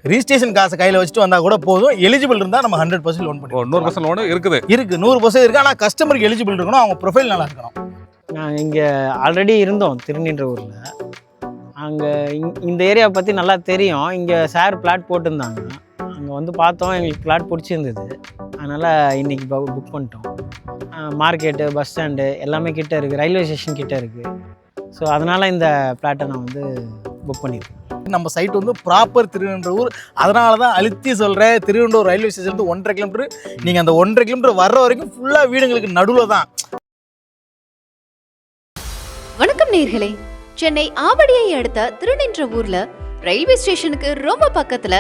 Registration காசை கையில் வச்சுட்டு வந்தால் கூட போதும். எலிஜிபிள் இருந்தால் நம்ம 100% லோன் பண்ணி 100% லோன் இருக்குது 100% இருக்குது. ஆனால் கஸ்டமருக்கு எலிஜிபிள் இருக்கணும், அவங்க ப்ரொஃபைல் நல்லா இருக்கணும். நாங்கள் இங்கே ஆல்ரெடி இருந்தோம் திருநின்ற ஊரில். அங்கே இந்த ஏரியாவை பற்றி நல்லா தெரியும். இங்கே சார் பிளாட் போட்டிருந்தாங்க. அங்கே வந்து பார்த்தோம், எங்களுக்கு பிளாட் பிடிச்சிருந்தது. அதனால் இன்றைக்கி புக் பண்ணிட்டோம். மார்க்கெட்டு, பஸ் ஸ்டாண்டு எல்லாமே கிட்டே இருக்குது, ரயில்வே ஸ்டேஷன் கிட்டே இருக்குது. ஸோ அதனால் இந்த பிளாட்டை நான் வந்து புக் பண்ணியிருக்கேன். நம்ம சைட் வந்து ப்ராப்பர் திருவென்றூர். அதனால தான் அழுத்தி சொல்கிறேன், திருவென்றூர் ரயில்வே ஸ்டேஷன் 1.5 கிலோமீட்டர். நீங்கள் அந்த 1.5 கிலோமீட்டர் வர்ற வரைக்கும் ஃபுல்லாக வீடுங்களுக்கு நடுவில் தான். வணக்கம் நேயர்களே, சென்னை ஆவடியை அடுத்த திருநின்றவூர்ல ரயில்வே ஸ்டேஷனுக்கு ரொம்ப பக்கத்துல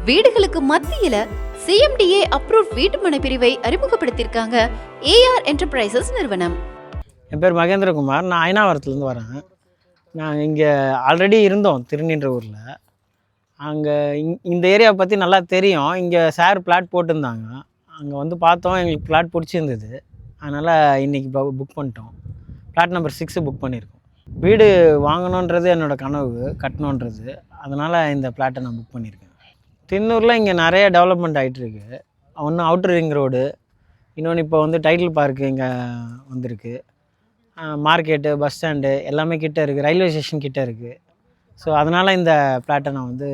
வீடுகளுக்கு மத்தியில CMDA அப்ரூவ் வீட்டுமனை பிரிவை அறிமுகப்படுத்தியிருக்காங்க AR என்டர்பிரைசஸ் நிறுவனம். என் பேர் மகேந்திரகுமார். நான் அயனாவரத்துலேருந்து வரேன். நாங்கள் இங்கே ஆல்ரெடி இருந்தோம் திருநின்ற ஊரில். அங்கே இந்த ஏரியாவை பற்றி நல்லா தெரியும். இங்கே சார் பிளாட் போட்டிருந்தாங்க. அங்கே வந்து பார்த்தோம், எங்களுக்கு பிளாட் பிடிச்சிருந்தது. அதனால் இன்றைக்கி புக் பண்ணிட்டோம். பிளாட் நம்பர் 6 புக் பண்ணியிருக்கோம். வீடு வாங்கணுன்றது என்னோடய கனவு, கட்டணுன்றது. அதனால் இந்த பிளாட்டை நான் புக் பண்ணியிருக்கேன். தின்னூரில் இங்கே நிறைய டெவலப்மெண்ட் ஆகிட்டுருக்கு. ஒன்று அவுட்டர் ரிங் ரோடு, இன்னொன்று இப்போ வந்து டைட்டில் பார்க்கு இங்கே வந்திருக்கு. மார்க்கெட்டு, பஸ் ஸ்டாண்டு எல்லாமே கிட்டே இருக்குது, ரயில்வே ஸ்டேஷன் கிட்டே இருக்குது. ஸோ அதனால் இந்த பிளாட்டை நான் வந்து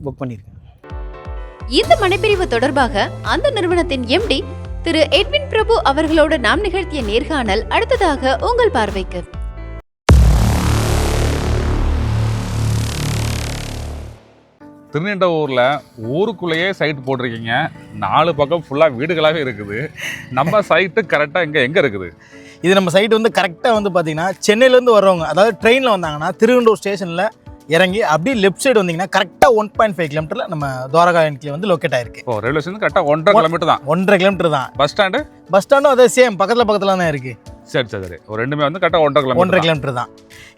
புக் பண்ணியிருக்கேன். இந்த மனைப்பிரிவு தொடர்பாக அந்த நிறுவனத்தின் MD திரு எட்வின் பிரபு அவர்களோடு நாம் நிகழ்த்திய நேர்காணல் அடுத்ததாக உங்கள் பார்வைக்கு. திருநின்றவூரில் ஊருக்குள்ளேயே சைட் போட்டிருக்கீங்க. 4 பக்கம் ஃபுல்லாக வீடுகளாகவே இருக்குது. நம்ம சைட்டு கரெக்டாக எங்கே இருக்குது? இது நம்ம சைட் வந்து கரெக்டாக வந்து பார்த்தீங்கன்னா சென்னையிலேருந்து வர்றவங்க, அதாவது ட்ரெயினில் வந்தாங்கன்னா திருவெண்டூர் ஸ்டேஷனில் இறங்கி அப்படியே லெஃப்ட் சைடு வந்தீங்கன்னா கரெக்டாக 1.5 கிலோமீட்டரில் நம்ம துவாரகா என்ட்ரியில் வந்து லொக்கேட் ஆயிருக்கு. ஓ, ரயில்வே ஸ்டேஷன் கரெக்டாக 1.5 கிலோமீட்டர் தான். 1.5 கிலோமீட்டர் தான். Bus stand? பஸ் ஸ்டாண்டும் அதே சேம் பக்கத்தில் தான் இருக்குது. சரி. ஒரு ரெண்டுமே வந்து கரெக்டாக 1.5 கிலோமீட்டர் தான்.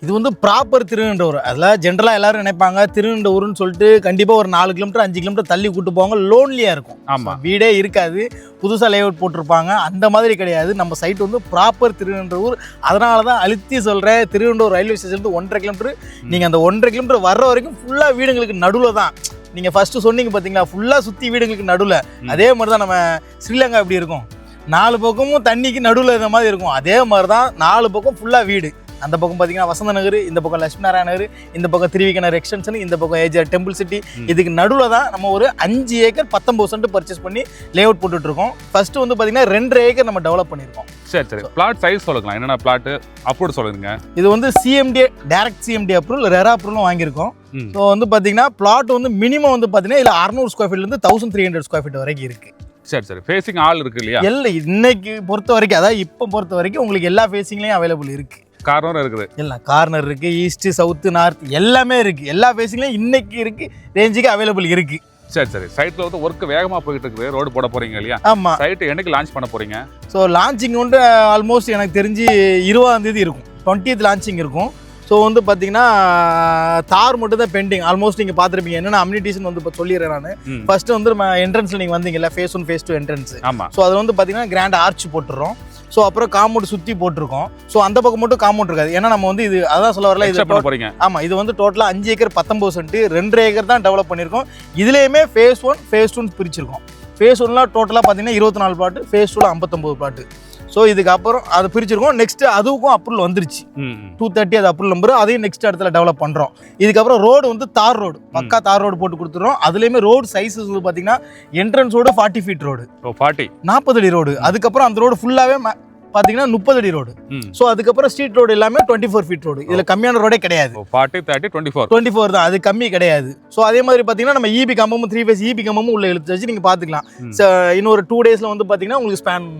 இது வந்து ப்ராப்பர் திருவெண்டூர். அதில் ஜென்ரலாக எல்லாரும் நினைப்பாங்க திருவெண்டூர்னு சொல்லிட்டு கண்டிப்பாக ஒரு 4 கிலோமீட்டர் 5 கிலோமீட்டர் தள்ளி கூட்டு போவாங்க, லோன்லியாக இருக்கும். ஆமாம், வீடே இருக்காது, புதுசாக லேஅவுட் போட்டிருப்பாங்க. அந்த மாதிரி கிடையாது. நம்ம சைட் வந்து ப்ராப்பர் திருவெண்டூர். அதனால தான் அழுத்தி சொல்கிறேன், திருவெண்டூர் ரயில்வே ஸ்டேஷன் 1.5 கிலோமீட்டர். நீங்கள் அந்த 1.5 கிலோமீட்டர் வர்ற வரைக்கும் ஃபுல்லாக வீடுங்களுக்கு நடுவில் தான். நீங்கள் ஃபஸ்ட்டு சொன்னீங்க பார்த்தீங்களா, ஃபுல்லாக சுற்றி வீடுங்களுக்கு நடுவில். அதே மாதிரி தான் நம்ம ஸ்ரீலங்கா எப்படி இருக்கும், 4 பக்கமும் தண்ணிக்கு நடுவில் இருந்த மாதிரி இருக்கும். அதே மாதிரி தான் 4 பக்கம் ஃபுல்லாக வீடு. அந்த பக்கம் பார்த்தீங்கன்னா வசந்த நகர், இந்த பக்கம் லட்சுமி நாராயண நகர், இந்த பக்கம் திருவிக நகர் எக்ஸ்டென்ஷன், இந்த பக்கம் ஏஜிஆர் டெம்பிள் சிட்டி. இதுக்கு நடுவில் தான் நம்ம ஒரு 5 ஏக்கர் 19 சென்ட் பர்ச்சேஸ் பண்ணி லேஅவுட் போட்டுட்ருக்கோம். ஃபஸ்ட்டு வந்து பார்த்தீங்கன்னா 2.5 ஏக்கர் நம்ம டெவலப் பண்ணியிருக்கோம். சரி. பிளாட் சைஸ் சொல்லுங்களா, என்னென்ன பிளாட்டு அப்ரூவ் சொல்லுங்க. இது வந்து CMDA direct CMDA approval, RERA அப்ரூவலும் வாங்கியிருக்கோம். ஸோ வந்து பார்த்தீங்கன்னா பிளாட் வந்து மினிமம் வந்து பார்த்தீங்கன்னா இல்லை 600 ஸ்கொயர் ஃபீட்லேருந்து 1300 ஸ்கொயர் ஃபீட் வரைக்கும் இருக்குது. சரி. ஃபேஸிங் ஆல் இருக்கு இல்லையா? இல்லை, இன்னைக்கு பொறுத்த வரைக்கும், அதாவது இப்போ பொறுத்த வரைக்கும் உங்களுக்கு எல்லா ஃபேஸிங்லேயும் அவைலபிள் இருக்குது. கார்னர் இருக்குது, எல்லாம் கார்னர் இருக்குது, ஈஸ்ட்டு சவுத்து நார்த் எல்லாமே இருக்குது. எல்லா ஃபேஸிங்லேயும் இன்னைக்கு இருக்குது, ரேஞ்சுக்கு அவைலபிள் இருக்குது. சரி. சைட்டில் வந்து ஒர்க் வேகமாக போயிட்டு இருக்குது. ரோடு போட போகிறீங்க இல்லையா? ஆமாம். சைட்டு என்னைக்கு லான்ச் பண்ண போகிறீங்க? ஸோ லான்ச்சிங் வந்து ஆல்மோஸ்ட் எனக்கு தெரிஞ்சு 20ஆம் தேதி இருக்கும், 20th லான்ச்சிங் இருக்கும். ஸோ வந்து பார்த்தீங்கன்னா தார் மட்டும் தான் பெண்டிங். ஆல்மோஸ்ட் நீங்கள் பார்த்துருப்பீங்க. என்னென்ன அம்யூனிட்டிஸ்னு வந்து இப்போ சொல்லிடுறேன் நான். ஃபர்ஸ்ட் வந்து நம்ம என்ட்ரன்ஸில் நீங்கள் வந்தீங்கல்ல, ஃபேஸ் 1 ஃபேஸ் 2 என்ட்ரன்ஸ். ஆமாம். ஸோ அதில் வந்து பார்த்தீங்கன்னா கிராண்ட் ஆர்ச் போட்டுறோம். ஸோ அப்புறம் காம்பவுண்ட் சுற்றி போட்டிருக்கோம். ஸோ அந்த பக்கம் மட்டும் காம்பவுண்ட் இருக்காது. ஏன்னா நம்ம வந்து இது அதான் சொல்ல வரல, இது போகிறீங்க. ஆமாம், இது வந்து டோட்டலாக 5 ஏக்கர் 19 சென்ட், 2.5 ஏக்கர் தான் டெவலப் பண்ணியிருக்கோம். இதுலேயுமே ஃபேஸ் 1 ஃபேஸ் 2 பிரிச்சிருக்கோம். ஃபேஸ் 1லாம் டோட்டலாக பார்த்தீங்கன்னா 24 பிளாட்டு, ஃபேஸ் 2ல 59 பிளாட்டு. ஸோ இதுக்கப்புறம் அதை பிரிச்சிருக்கோம். நெக்ஸ்ட் அதுக்கும் அப்ரூவல் வந்துருச்சு, 230 அது அப்ரூவல் நம்பர். அதையும் நெக்ஸ்ட் இடத்துல டெவலப் பண்ணுறோம். இதுக்கப்புறம் ரோடு வந்து தார் ரோடு, பக்கா தார் ரோடு போட்டு கொடுத்துறோம். அதுலேயுமே ரோடு சைஸஸ் வந்து பார்த்தீங்கன்னா என்ட்ரன்ஸோடு 40 ஃபீட் ரோடு, 40 அடி ரோடு. அதுக்கப்புறம் அந்த ரோடு ஃபுல்லாகவே பார்த்தீங்கன்னா 30 அடி ரோடு. ஸோ அதுக்கப்புறம் ஸ்ட்ரீட் ரோடு எல்லாமே 24 ஃபீட் ரோடு. இதில் கம்மியான ரோடே கிடையாது. 40, 30, 24 தான், அது கம்மி கிடையாது. ஸோ அதே மாதிரி பார்த்தீங்கன்னா நம்ம EB கம்பமும் 3 ஃபேஸ் EB கம்பமும் உள்ள இழுத்து வச்சு நீங்கள் பார்த்துக்கலாம். இன்னொரு 2 டேஸில் வந்து பார்த்தீங்கன்னா உங்களுக்கு ஸ்பேன்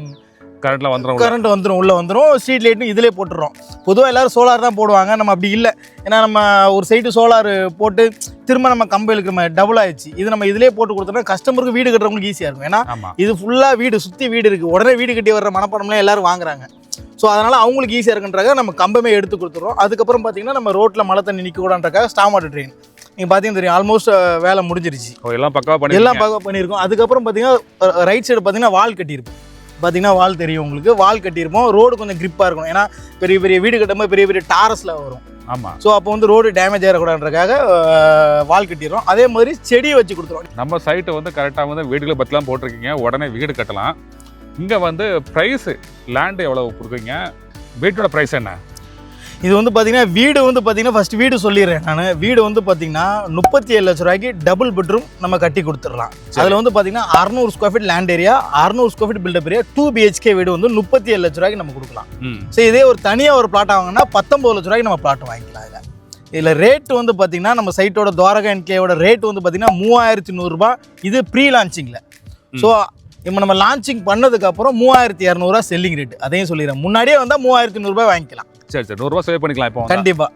கரண்ட் வந்துடும், உள்ள வந்துடும். ஸ்ட்ரீட் லைட்டும் இதிலே போட்டுறோம். பொதுவாக எல்லாரும் சோலார் தான் போடுவாங்க, நம்ம அப்படி இல்லை. ஏன்னா நம்ம ஒரு சைடு சோலார் போட்டு திரும்ப நம்ம கம்பு இழுக்கிற மாதிரி டபுள் ஆயிடுச்சு. இது நம்ம இதிலே போட்டு கொடுத்தோம்னா கஸ்டமருக்கு வீடு கட்டுறவங்களுக்கு ஈஸியாக இருக்கும். ஏன்னா இது ஃபுல்லாக வீடு சுற்றி வீடு இருக்குது, உடனே வீடு கட்டி வர்ற மனப்பாடம்லாம் எல்லாரும் வாங்குறாங்க. ஸோ அதனால் அவங்களுக்கு ஈஸியாக இருக்குன்றக்காக நம்ம கம்பமே எடுத்து கொடுத்துறோம். அதுக்கப்புறம் பார்த்தீங்கன்னா நம்ம ரோட்டில் மழை தண்ணி நிற்க கூடாதுன்றக்காக ஸ்டாம் வாட்டர் ட்ரெயின் நீங்கள் பார்த்தீங்கன்னா தெரியும், ஆல்மோஸ்ட் வேலை முடிஞ்சிருச்சு, எல்லாம் பக்காவாக பண்ணியிருக்கோம். அதுக்கப்புறம் பார்த்தீங்கன்னா ரைட் சைடு பார்த்தீங்கன்னா வால் கட்டியிருப்போம். பார்த்தீங்கன்னா வால் தெரியும் உங்களுக்கு. வால் கட்டியிருப்போம். ரோடு கொஞ்சம் கிரிப்பாக இருக்கணும். ஏன்னா பெரிய பெரிய வீடு கட்டும்போது பெரிய பெரிய டாரஸில் வரும். ஆமாம். ஸோ அப்போ வந்து ரோடு டேமேஜ் ஆகிடக்கூடாதுன்றக்காக வால் கட்டிடுறோம். அதே மாதிரி செடியை வச்சு கொடுத்துருவோம். நம்ம சைட்டு வந்து கரெக்டாக வந்து வீடுகளை பற்றிலாம் போட்டிருக்கீங்க, உடனே வீடு கட்டலாம். இங்கே வந்து ப்ரைஸு லேண்டு எவ்வளோ கொடுக்குறீங்க, வீட்டோட ப்ரைஸ் என்ன? இது வந்து பார்த்தீங்கன்னா வீடு வந்து பார்த்தீங்கன்னா ஃபஸ்ட்டு வீடு சொல்லிடுறேன் நான். வீடு வந்து பார்த்தீங்கன்னா 37 லட்ச ரூபாய்க்கு டபுள் பெட்ரூம் நம்ம கட்டி கொடுத்துடலாம். அதில் வந்து பார்த்தீங்கன்னா 600 square feet land area, 600 square feet built up area, 2 BHK வீடு வந்து 37 லட்ச ரூபாய்க்கு நம்ம கொடுக்கலாம். ஸோ இதே ஒரு தனியாக ஒரு பிளாட் வாங்கினா 19 லட்ச ரூபாய்க்கு நம்ம பிளாட் வாங்கிக்கலாம். இதில் ரேட்டு வந்து பார்த்தீங்கன்னா நம்ம சைட்டோட துவாரகா என்கேயோட ரேட் வந்து பார்த்தீங்கன்னா 3100 ரூபாய். இது ப்ரீ லான்ச்சிங்கில். ஸோ இப்போ நம்ம லான்ச்சிங் பண்ணதுக்கப்புறம் 3200 ரூபா செல்லிங் ரேட். அதையும் சொல்லிடுறேன். முன்னாடியே வந்தால் 3100 ரூபாய் வாங்கிக்கலாம். சரி சரி, 100 ரூபா சேவ் பண்ணிக்கலாம். இப்போ கண்டிப்பா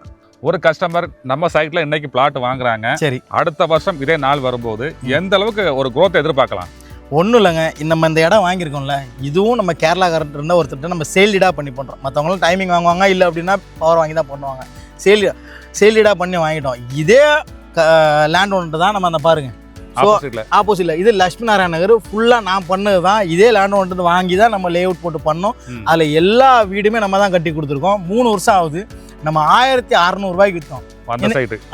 ஒரு கஸ்டமர் நம்ம சைட்ல இன்னைக்கு பிளாட் வாங்குறாங்க, சரி, அடுத்த வருஷம் இதே நாள் வரும்போது எந்த அளவுக்கு ஒரு growth எதிர்பார்க்கலாம்? ஒன்றும் இல்லைங்க. நம்ம இந்த இடம் வாங்கியிருக்கோம்ல, இதுவும் நம்ம கேரளாக்காரர்கிட்ட இருந்தால் ஒருத்தர் நம்ம சேல்டீடாக பண்ணி பண்ணுறோம். மற்றவங்களும் டைமிங் வாங்குவாங்க, இல்லை அப்படின்னா பவர் வாங்கி தான் பண்ணுவாங்க. சேல்டீடாக பண்ணி வாங்கிட்டோம். இதே லேண்ட் ஓனர் தான் நம்ம அந்த பாருங்க ஆப்போசிட்ல இது லட்சுமி நாராயண நகர் ஃபுல்லாக நான் பண்ணது தான். இதே லேண்ட் ஓனர் வாங்கி தான் நம்ம லே அவுட் போட்டு பண்ணோம். அதில் எல்லா வீடுமே நம்ம தான் கட்டி கொடுத்துருக்கோம். 3 வருஷம் ஆகுது. நம்ம 1600 ரூபாய்க்கு விற்றோம்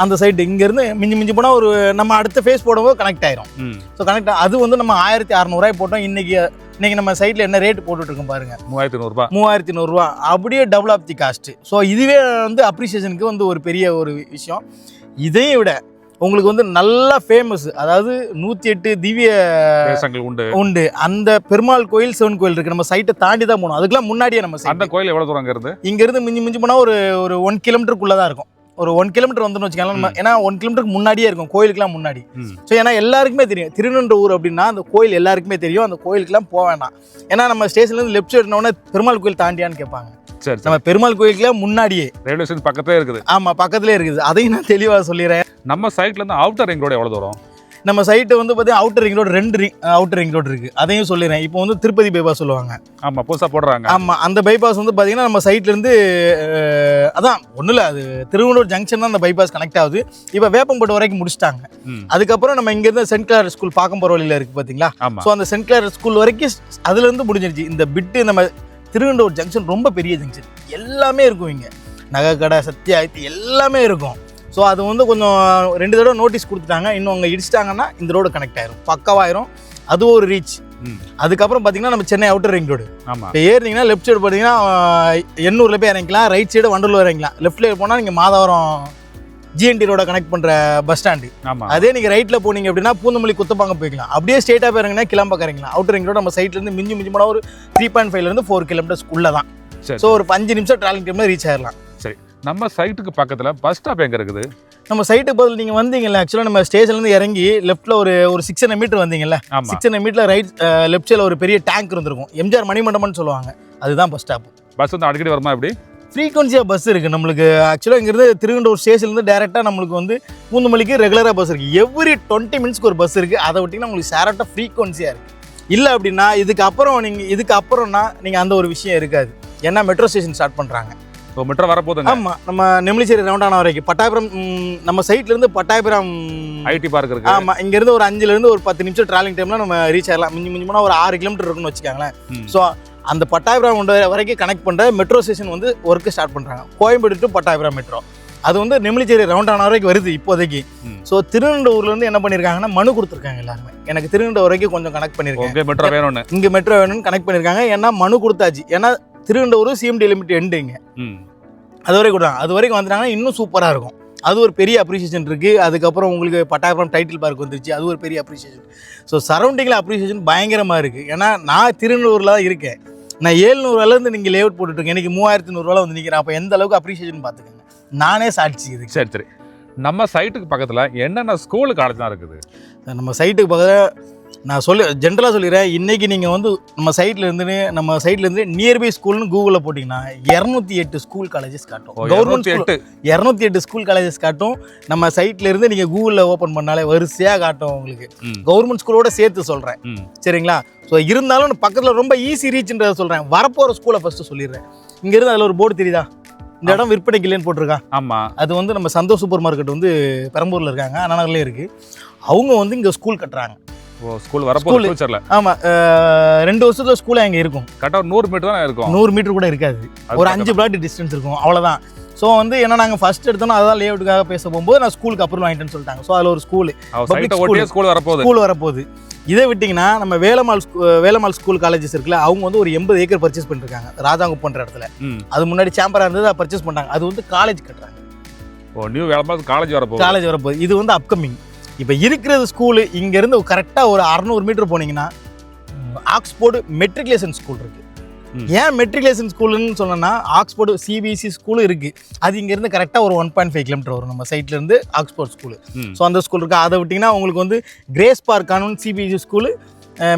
அந்த சைட்டு. இங்கேருந்து மிஞ்சி போனால் ஒரு நம்ம அடுத்த ஃபேஸ் போடும்போது கனெக்ட் ஆயிரும். ஸோ கனெக்ட் அது வந்து நம்ம 1600 ரூபாய் போட்டோம். இன்னைக்கு நம்ம சைட்டில் என்ன ரேட் போட்டுட்டு இருக்கோம் பாருங்க, 3100 ரூபா. அப்படியே double of the cost. So இதுவே வந்து அப்ரிசியேஷனுக்கு வந்து ஒரு பெரிய ஒரு விஷயம். இதையும் விட உங்களுக்கு வந்து நல்லா ஃபேமஸ், அதாவது 108 திவ்ய உண்டு. அந்த பெருமாள் கோயில், சிவன் கோயில் இருக்கு. நம்ம சைட்டை தாண்டி தான் போகணும். அதுக்கெல்லாம் முன்னாடியே நம்ம அந்த கோயில் எவ்வளோ தூரம் இருந்து? இங்கேருந்து மிஞ்சி போனால் ஒரு 1 கிலோமீட்டருக்குள்ளே தான் இருக்கும். ஒரு 1 கிலோமீட்டர் வந்துன்னு வச்சுக்கலாம். ஏன்னா 1 கிலோமீட்டருக்கு முன்னாடியே இருக்கும், கோயிலுக்குலாம் முன்னாடி. ஸோ ஏன்னா எல்லாருக்குமே தெரியும் திருநெல்வேலி அப்படின்னா அந்த கோயில் எல்லாருக்குமே தெரியும். அந்த கோயிலுக்குலாம் போக வேண்டாம். ஏன்னா நம்ம ஸ்டேஷன்லேருந்து லெஃப்ட் சைடுனோடனே பெருமாள் கோயில் தாண்டியான்னு கேட்பாங்க. சரி, நம்ம பெருமாள் கோயிலுக்குலாம் முன்னாடியே ரயில்வே ஸ்டேஷன் பக்கத்துல இருக்குது. ஆமாம், பக்கத்துலேயே இருக்குது. அதையும் நான் தெளிவாக சொல்லிடுறேன். நம்ம சைட்லேருந்து அவுட்டர் ரிங் ரோடு எவ்வளோ தூரம்? நம்ம சைட்டு வந்து பார்த்தீங்கன்னா outer ring road 2 outer ring road இருக்குது. அதையும் சொல்லிடுறேன். இப்போ வந்து திருப்பதி பைபாஸ் சொல்லுவாங்க. ஆமாம், புதுசாக போடுறாங்க. ஆமாம், அந்த பைபாஸ் வந்து பார்த்தீங்கன்னா நம்ம சைட்லேருந்து அதான் ஒன்றும் இல்லை, அது திருவள்ளூர் ஜங்ஷன் தான் அந்த பைபாஸ் கனெக்ட் ஆகுது. இப்போ வேப்பம்பட்டு வரைக்கும் முடிச்சிட்டாங்க. அதுக்கப்புறம் நம்ம இங்கேருந்து சென்ட் கிளார் ஸ்கூல் பார்க்கும் போகிற வழியில் இருக்குது பார்த்தீங்களா? ஸோ அந்த சென்ட் கிளார் ஸ்கூல் வரைக்கும் அதுலேருந்து முடிஞ்சிருச்சு. இந்த பிட்டு நம்ம திருவள்ளூர் ஜங்ஷன் ரொம்ப பெரிய ஜங்ஷன், எல்லாமே இருக்கும். இங்கே நகை கடை, சத்யா எல்லாமே இருக்கும். ஸோ அது வந்து கொஞ்சம் 2 தடவை நோட்டீஸ் கொடுத்துட்டாங்க. இன்னும் அங்கே இடிச்சிட்டாங்கன்னா இந்த ரோடு கனெக்ட் ஆயிரும், பக்கவாயிரும். அது ஒரு ரீச். அதுக்கப்புறம் பார்த்தீங்கன்னா நம்ம சென்னை அவுட்டர் ரிங் ரோடு. இப்போ ஏறினீங்கன்னா லெஃப்ட் சைடு பார்த்தீங்கன்னா எண்ணூரில் போய் இறங்கிக்கலாம், ரைட் சைடு வண்டலூர் இறங்கிக்கலாம். லெஃப்ட்ல போனால் நீங்கள் மாதவரம் GNT ரோட கனெக்ட் பண்ணுற பஸ் ஸ்டாண்டு. அதே நீங்கள் ரைட்டில் போனீங்க அப்படின்னா பூந்தமல்லி குத்தப்பாங்க போய்க்கலாம். அப்படியே ஸ்ட்ரெயிட்டாக போயிருங்கன்னா கிளம்பக்க இறங்கலாம். அவுட்டர் ரிங் ரோடு நம்ம சைட்லேருந்து மிஞ்சி போனால் ஒரு 3.5 4 கிலோமீட்டர்ஸ்குள்ளே தான். ஸோ ஒரு 5 நிமிஷம் ட்ராவலிங் டைமில் ரீச் ஆயிடலாம். சரி, நம்ம சைட்டுக்கு பக்கத்தில் பஸ் ஸ்டாப் எங்கே இருக்குது? நம்ம சைட்டுக்கு பதில் நீங்கள் வந்தீங்கல்ல, ஆக்சுவலாக நம்ம ஸ்டேஷன்லேருந்து இறங்கி லெஃப்ட்டில் ஒரு 600 மீட்டர் வந்தீங்கல்ல, 600 மீட்டர் ரைட் லெஃப்ட் சைடில் ஒரு பெரிய டேங்க் இருந்திருக்கும். எம்ஜிஆர் மணிமண்டபம்னு சொல்லுவாங்க. அதுதான் பஸ் ஸ்டாப். பஸ் வந்து அடிக்கடி வருமா? எப்படி ஃப்ரீக்வன்சியாக பஸ் இருக்குது நம்மளுக்கு. ஆக்சுவலாக இங்கேருந்து திருவள்ளூர் ஸ்டேஷன்லேருந்து டேரெக்டாக நம்மளுக்கு வந்து பூந்தமல்லிக்கு ரெகுலராக பஸ் இருக்குது. எவ்ரி 20 மினிட்ஸ்க்கு ஒரு பஸ் இருக்குது. அதை விட்டிங்கன்னா உங்களுக்கு சேரட்டாக ஃப்ரீக்வன்சியாக இருக்குது. இல்லை அப்படின்னா இதுக்கப்புறம்னா நீங்கள் அந்த ஒரு விஷயம் இருக்காது. ஏன்னா மெட்ரோ ஸ்டேஷன் ஸ்டார்ட் பண்ணுறாங்க. ஸோ மெட்ரோ வரப்போகுது. ஆமாம், நம்ம நெமிலிச்சேரி ரவுண்டான வரைக்கும் பட்டாயபுரம், நம்ம சைட்லேருந்து பட்டாயபுரம் ஐடி பார்க் இருக்குது. ஆமாம், இங்கேருந்து ஒரு 5லேருந்து ஒரு 10 நிமிஷம் ட்ராவலிங் டைமில் நம்ம ரீச் ஆகலாம். மிஞ்சி போனால் ஒரு 6 கிலோமீட்டர் இருக்குன்னு வச்சுக்காங்களேன். ஸோ அந்த பட்டாயபுரம் வரைக்கும் கனெக்ட் பண்ணுற மெட்ரோ ஸ்டேஷன் வந்து ஒர்க்கு ஸ்டார்ட் பண்ணுறாங்க. Koyambedu to Pattabiram metro. அது வந்து நெமிலிச்சேரி ரவுண்டான வரைக்கும் வருது இப்போதைக்கு. ஸோ திருநெல்வேலியிலேருந்து என்ன பண்ணியிருக்காங்கன்னா மனு கொடுத்துருக்காங்க எல்லாருமே. எனக்கு திருநெல்வேலி வரைக்கும் கொஞ்சம் கனெக்ட் பண்ணியிருக்காங்க. மெட்ரோ வேணும்னு, இங்கே மெட்ரோ வேணும்னு கனெக்ட் பண்ணியிருக்காங்க. ஏன்னா மனு கொடுத்தாச்சு. ஏன்னா திருநெல்வேலி CMD லிமிட் எண்டுங்க. அது வரைக்கும் கொடுத்தாங்க. அது வரைக்கும் வந்துட்டாங்கன்னா இன்னும் சூப்பராக இருக்கும். அது ஒரு பெரிய அப்ரிசியேஷன் இருக்குது. அதுக்கப்புறம் உங்களுக்கு பட்டாயபுரம் டைட்டில் பார்க் வந்துருச்சு. அது ஒரு பெரிய அப்ரிசியேஷன். ஸோ சரௌண்டிங்கில் அப்ரிசியேஷன் பயங்கரமாக இருக்குது. ஏன்னா நான் திருநெல்வேலியில் தான் இருக்கேன். நான் 700 நீங்கள் லே அவுட் போட்டுருக்கேன். எனக்கு 3100 வந்து நிற்கிறேன். அப்போ எந்த அளவுக்கு அப்ரிசியேஷன் பார்த்துக்கோங்க. நானே சாட்சி இதுக்கு. சரி சரி, நம்ம சைட்டுக்கு பக்கத்தில் என்னென்ன ஸ்கூல் காலேஜ் தான் இருக்குது? நம்ம சைட்டுக்கு பக்கத்தில் நான் ஜென்ரலாக சொல்லிடுறேன். இன்றைக்கி நீங்கள் வந்து நம்ம சைட்லேருந்து நியர்பை ஸ்கூல்னு கூகுளில் போட்டிங்கன்னா 208 ஸ்கூல் காலேஜஸ் காட்டும். கவர்மெண்ட் 208 ஸ்கூல் காலேஜஸ் காட்டும். நம்ம சைட்லேருந்து நீங்கள் கூகுளில் ஓப்பன் பண்ணாலே வரிசையாக காட்டும் உங்களுக்கு. கவர்மெண்ட் ஸ்கூலோட சேர்த்து சொல்கிறேன், சரிங்களா? ஸோ இருந்தாலும் பக்கத்தில் ரொம்ப ஈஸி ரீச்ன்றதை சொல்கிறேன். வரப்போகிற ஸ்கூலை ஃபஸ்ட்டு சொல்லிடுறேன். இங்கேருந்து அதில் ஒரு போர்டு தெரியுதா? இந்த இடம் விற்பனைக்கு இல்லைன்னு போட்டிருக்கான். ஆமாம், அது வந்து நம்ம சந்தோஷ் சூப்பர் மார்க்கெட் வந்து பெரம்பூரில் இருக்காங்க, அண்ணாநகர்லேயே இருக்குது. அவங்க வந்து இங்கே ஸ்கூல் கட்டுறாங்க. ஓ ஸ்கூல் வரப்போகுது ஃபியூச்சர்ல. ஆமாம் 2 வருஷத்துல ஸ்கூல் அங்கே இருக்கும். கரெக்டாக 100 மீட்டர் தான் இருக்கும். 100 மீட்டர் கூட இருக்காது, ஒரு 5 பிளாட் டிஸ்டன்ஸ் இருக்கும், அவ்வளோதான். ஸோ வந்து ஏன்னா நாங்கள் ஃபர்ஸ்ட் எடுத்தோம் அதான் லே அவுட்டுக்காக பேச போகும்போது நான் ஸ்கூலுக்கு அப்ரூவல் வாங்கிட்டேன்னு சொல்லிட்டாங்க. ஸோ அதில் ஒரு ஸ்கூல் ஸ்கூல் வரப்போகுது. இதை விட்டிங்கன்னா நம்ம வேலம்மாள் ஸ்கூல் காலேஜஸ் இருக்குல்ல, அவங்க வந்து ஒரு 80 ஏக்கர் பர்ச்சேஸ் பண்ணிருக்காங்க ராஜாங்குப்பன்ற இடத்துல. அது முன்னாடி சேம்பரா இருந்தது, அதை பர்ச்சேஸ் பண்ணாங்க. அது வந்து காலேஜ் கட்டுறாங்க. ஓ நியூ வேலம்மாள் காலேஜ் வரப்போகுது. இது வந்து அப்கமிங். இப்போ இருக்கிறது ஸ்கூலு இங்கேருந்து கரெக்டாக ஒரு 600 மீட்டர் போனீங்கன்னா ஆக்ஸ்போர்டு மெட்ரிகுலேஷன் ஸ்கூல் இருக்குது. ஏன் மெட்ரிகுலேஷன் ஸ்கூலுன்னு சொன்னோன்னா ஆக்ஸ்போர்டு சிபிஎஸ்சி ஸ்கூலும் இருக்குது. அது இங்கேருந்து கரெக்டாக ஒரு 1.5 கிலோமீட்டர் வரும் நம்ம சைட்லேருந்து ஆக்ஸ்போர்ட் ஸ்கூலு. ஸோ அந்த ஸ்கூல் இருக்குது. அதை விட்டிங்கன்னா உங்களுக்கு வந்து grace park convent CBSE school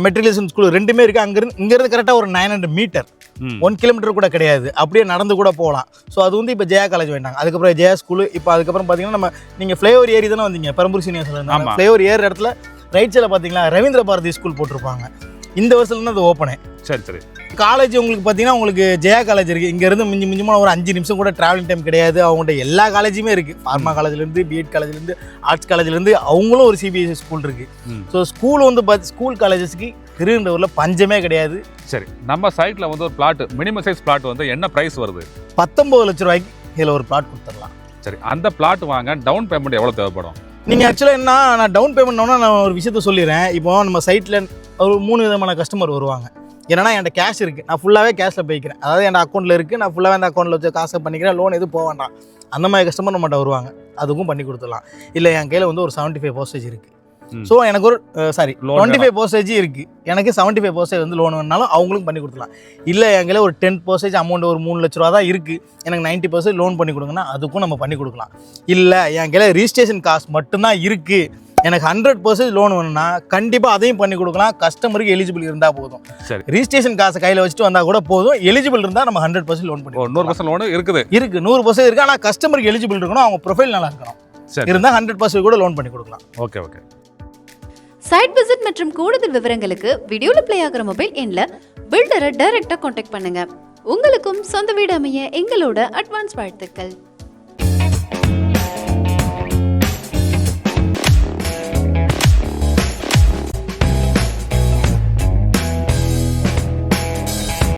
matriculation school ரெண்டுமே இருக்குது. இங்கேருந்து கரெக்டாக ஒரு 900 மீட்டர், 1 கிலோமீட்டர் கூட கிடையாது, அப்படியே நடந்து கூட போகலாம். ஸோ அது வந்து இப்போ ஜெயா காலேஜ் வேண்டாங்க. அதுக்கப்புறம் ஜெயா ஸ்கூலு. இப்போ அதுக்கப்புறம் பார்த்தீங்கன்னா நீங்கள் ஃப்ளைஓவர் ஏரி தானே வந்தீங்க, பெரம்பூர் சீனியர்ஸில் ஃப்ளைஓவர் ஏர் இடத்துல ரைட் சைடில் பார்த்தீங்கன்னா ரவீந்திர பாரதி ஸ்கூல் போட்டிருப்பாங்க. இந்த வருஷத்துலேருந்து அது ஓப்பனு. சரி காலேஜ் உங்களுக்கு பார்த்தீங்கன்னா உங்களுக்கு ஜெயா காலேஜ் இருக்குது. இங்கேருந்து மிஞ்சிமான ஒரு 5 நிமிஷம் கூட ட்ராவலிங் டைம் கிடையாது. அவங்கள்ட்ட எல்லா காலேஜுமே இருக்குது. ஃபார்மா காலேஜ்லேருந்து பிஎட் காலேஜ்லேருந்து ஆர்ட்ஸ் காலேஜ்லேருந்து அவங்களும் ஒரு சிபிஎஸ்சி ஸ்கூல் இருக்குது. ஸோ ஸ்கூல் வந்து ஸ்கூல் காலேஜஸ்க்கு திருவனந்தபுரத்தில் பஞ்சமே கிடையாது. சரி, நம்ம சைட்டில் வந்து ஒரு பிளாட் மினிமம் சைஸ் பிளாட் வந்து என்ன ப்ரைஸ் வருது? 19 லட்ச ரூபாய்க்கு இதில் ஒரு பிளாட் கொடுத்துடலாம். சரி, அந்த பிளாட் வாங்க டவுன் பேமெண்ட் எவ்வளோ தேவைப்படும்? நீங்கள் ஆக்சுவலாக என்ன நான் டவுன் பேமெண்ட்னா நான் ஒரு விஷயத்த சொல்லிடுறேன். இப்போ நம்ம சைட்டில் ஒரு 3 விதமான கஸ்டமர் வருவாங்க. ஏன்னா என்கிட்ட கேஷ் இருக்குது, நான் ஃபுல்லாகவே கேஷில் போய்க்கிறேன். அதாவது என் அக்கௌண்ட்டில் இருக்குது, நான் ஃபுல்லாகவே அந்த அக்கௌண்ட்டில் வச்சு காசை பண்ணிக்கிறேன், லோன் எதுவும் போக வேண்டாம். அந்த மாதிரி கஸ்டமர் நம்மகிட்ட வருவாங்க, அதுக்கும் பண்ணி கொடுத்துடலாம். இல்லை என் கையில் வந்து ஒரு 75% இருக்குது. ஸோ எனக்கு ஒரு 25% இருக்குது, எனக்கு 75% வந்து லோன் வேணாலும் அவங்களுக்கும் பண்ணி கொடுத்துலாம். இல்லை என் கையில் ஒரு 10% அமௌண்ட் ஒரு 3 லட்ச ரூபா தான் இருக்குது, எனக்கு 90% லோன் பண்ணி கொடுங்கன்னா அதுக்கும் நம்ம பண்ணி கொடுக்கலாம். இல்லை என் கையில் ரிஜிஸ்ட்ரேஷன் காசு மட்டும்தான் இருக்குது, எனக்கு 100% லோன் வேணும்னா கண்டிப்பாக அதையும் பண்ணி கொடுக்கலாம். கஸ்டமருக்கு எலிஜிபிள் இருந்தால் போதும். சரி, ரிஜிஸ்ட்ரேஷன் காசை கையில் வச்சுட்டு வந்தால் கூட போதும். எலிஜிபிள் இருந்தால் நம்ம 100% லோன் பண்ணி 100% லோன் இருக்குது 100% இருக்குது. ஆனால் கஸ்டமருக்கு எலிஜிபிள் இருக்கணும், அவங்க ப்ரொஃபைல் நல்லா இருக்கணும். இருந்தால் 100% கூட லோன் பண்ணி கொடுக்கலாம். ஓகே. சைட் விசிட் மற்றும் கூடுதல் விவரங்களுக்கு வீடியோவில் ப்ளே ஆகிற மொபைல் எண்ணில் பில்டரை டைரெக்டாக காண்டாக்ட் பண்ணுங்க. உங்களுக்கும் சொந்த வீடு அமைய எங்களோட அட்வான்ஸ் வாழ்த்துக்கள்.